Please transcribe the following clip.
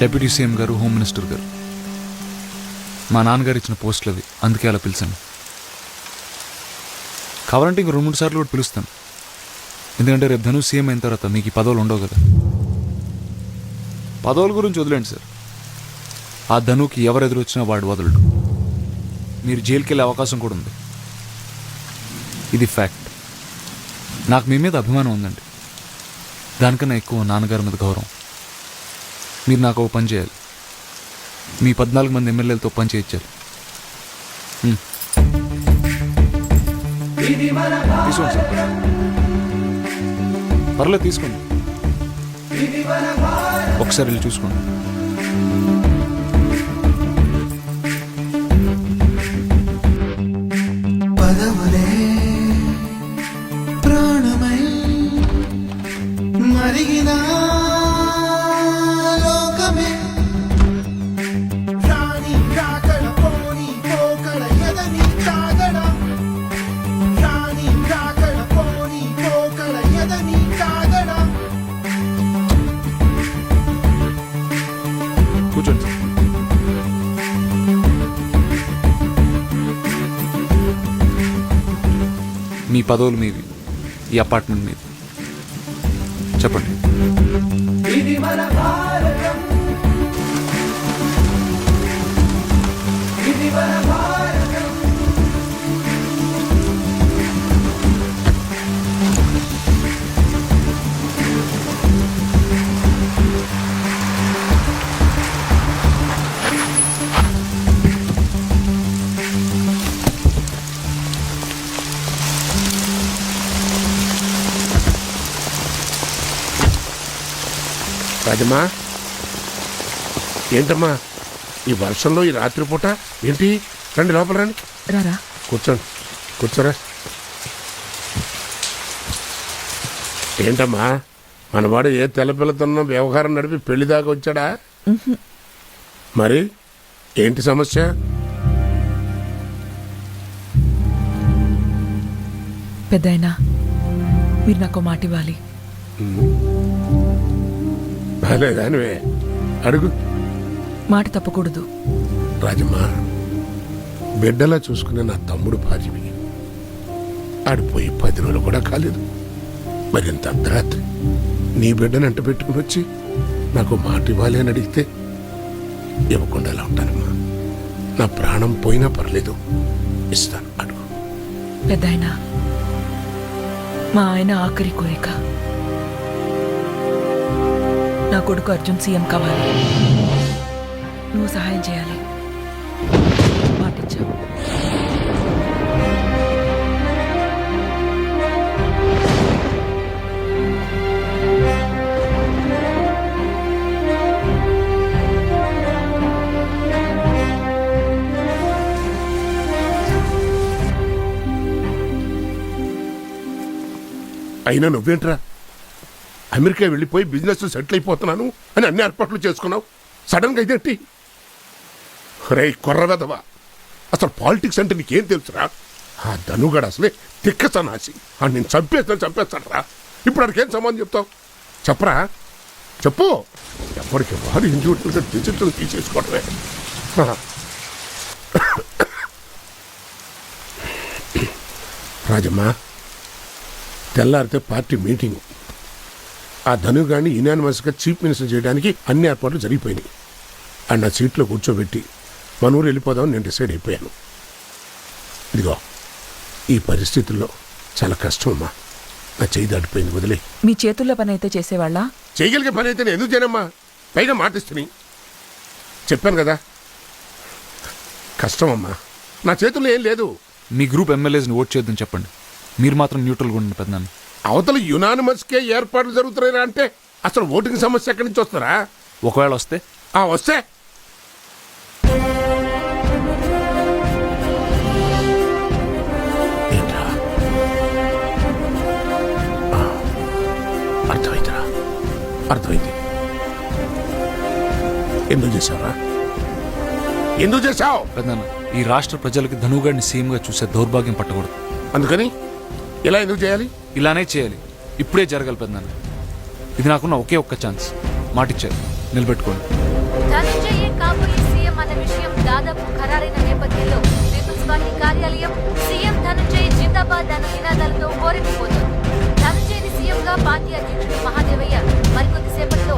Deputy CM గారు, home minister గారు. మా నాన్నగారు ఇచ్చిన పోస్టులు అవి, అందుకే అలా పిలిచాను. కావాలంటే ఇంక 2-3 సార్లు కూడా పిలుస్తాను. ఎందుకంటే రేపు ధను సీఎం అయిన తర్వాత మీకు ఈ పదవులు ఉండవు కదా. పదవుల గురించి వదిలేండి సార్. ఆ ధనుకి ఎవరు ఎదురొచ్చినా వాడు వదలడు. మీరు జైలుకి వెళ్ళే అవకాశం కూడా ఉంది. ఇది ఫ్యాక్ట్. నాకు మీ మీద అభిమానం ఉందండి. దానికన్నా ఎక్కువ నాన్నగారి మీద గౌరవం. మీరు నాకు ఒక పని చేయాలి. మీ 14 మంది ఎమ్మెల్యేలతో పని చేయించాలి. తీసుకోండి సార్. పర్లేదు తీసుకోండి. ఒకసారి వెళ్ళి చూసుకోండి. పదములే ప్రాణమై మరిగిన లోకమే రాణి రాకడ పోని పోకడ ఎదని కాగడ రాణి రాకడ పోని పోకడ ఎదని కాగడ. కూర్చోండి సార్. మీ పదవులు మీవి, ఈ అపార్ట్మెంట్ మీది. చెప్పండి. ఇది మన భారతం, ఇది మన భారతం. రాజమ్మా, ఏంటమ్మా ఈ వర్షంలో ఈ రాత్రిపూట ఏంటి? రండి లోపల రండి. రారా, కూర్చోండి. కూర్చోరా. ఏంటమ్మా మనవాడు ఏ తెల్లపిల్లతోనో వ్యవహారం నడిపి పెళ్లి దాకా వచ్చాడా? మరి ఏంటి సమస్య? పెద్దాయనా, మీరు నాకు మాట ఇవ్వాలి. బాలేదానివే, అడుగు. మాట తప్పకూడదు. రాజమ్మా, బిడ్డలా చూసుకునే నా తమ్ముడు భార్యవి. ఆడిపోయి 10 రోజులు కూడా కాలేదు. మరింత అర్ధరాత్రి నీ బిడ్డను అంట పెట్టుకుని వచ్చి నాకు మాట ఇవ్వాలి అని అడిగితే ఇవ్వకుండా ఎలా ఉంటానమ్మా? నా ప్రాణం పోయినా పర్లేదు, ఇస్తాను. అడుగు. పెద్దాయనా, మా ఆయన ఆఖరి కోరిక నా కొడుకు అర్జున్ సీఎం కావాలి. నువ్వు సహాయం చేయాలి. మాటిచ్చావు. అయినా నువ్వేంట్రా అమెరికా వెళ్ళిపోయి బిజినెస్ సెటిల్ అయిపోతున్నాను అని అన్ని ఏర్పాట్లు చేసుకున్నావు. సడన్ గా ఇదేంటి? రే కొర్రవెదవా, అసలు పాలిటిక్స్ అంటే నీకేం తెలుసురా? ఆ ధనుగాడు అసలే తిక్కసనాసి. ఆ నేను చంపేస్తాను రా. ఇప్పుడు అడికేం సంబంధం చెప్తావు? చెప్పరా, చెప్పు. ఎప్పటికి వాడు ఇండివిజువల్గా డిజిటల్ తీసేసుకోవడమే. రాజమ్మా, తెల్లారితే పార్టీ మీటింగ్. ఆ ధనుగాడిని యునానిమస్గా చీఫ్ మినిస్టర్ చేయడానికి అన్ని ఏర్పాట్లు జరిగిపోయినాయి. అండ్ నా సీట్లో కూర్చోబెట్టి మన ఊరు వెళ్ళిపోదామని నేను డిసైడ్ అయిపోయాను. ఇదిగో ఈ పరిస్థితుల్లో చాలా కష్టం అమ్మా. నా చేయి దాటిపోయింది, వదిలే. మీ చేతుల్లో పని అయితే చేసేవాళ్ళ? చేయగలిగే పని అయితే నేను ఎందుకు చేయనమ్మా? పైగా మాటిస్తుని చెప్పాను కదా, కష్టం అమ్మా. నా చేతుల్లో ఏం లేదు. మీ గ్రూప్ ఎమ్మెల్యేస్ని ఓట్ చేద్దని చెప్పండి. మీరు మాత్రం న్యూట్రల్గా ఉండండి పెద్దనాన్న. అవతల యునానిమస్కే ఏర్పాట్లు జరుగుతున్నాయిరా అంటే అసలు ఓటింగ్ సమస్య ఎక్కడి నుంచి వస్తారా? ఒకవేళ వస్తే వస్తే అర్థమైందిరా, అర్థమైంది. ఎందుకు చేశావురా? ఎందుకు చేశావు? పెద్దనాన్న, ఈ రాష్ట్ర ప్రజలకి ధనుగాడిని సీఎంగా చూసే దౌర్భాగ్యం పట్టకూడదు. అందుకని ఇలా ఎందుకు చేయాలి? ఇలానే చేయాలి. ఇప్పుడే జరగాలి పెద్దనాన్న. ఇది నాకున్న ఒకే ఒక్క ఛాన్స్. మాటిచ్చారు, నిలబెట్టుకోండి. ధనంజయే కాబోయే సీఎం అన్న విషయం దాదాపు ఖరారైన నేపథ్యంలో పీపుల్స్ పార్టీ కార్యాలయం సీఎం ధనంజయ్ జిందాబాద్ అన్న నినాదాలతో హోరెత్తిపోతుంది. ధనంజయ్ని సీఎంగా పార్టీ అధ్యక్షుడు మహాదేవయ్య మరికొద్దిసేపట్లో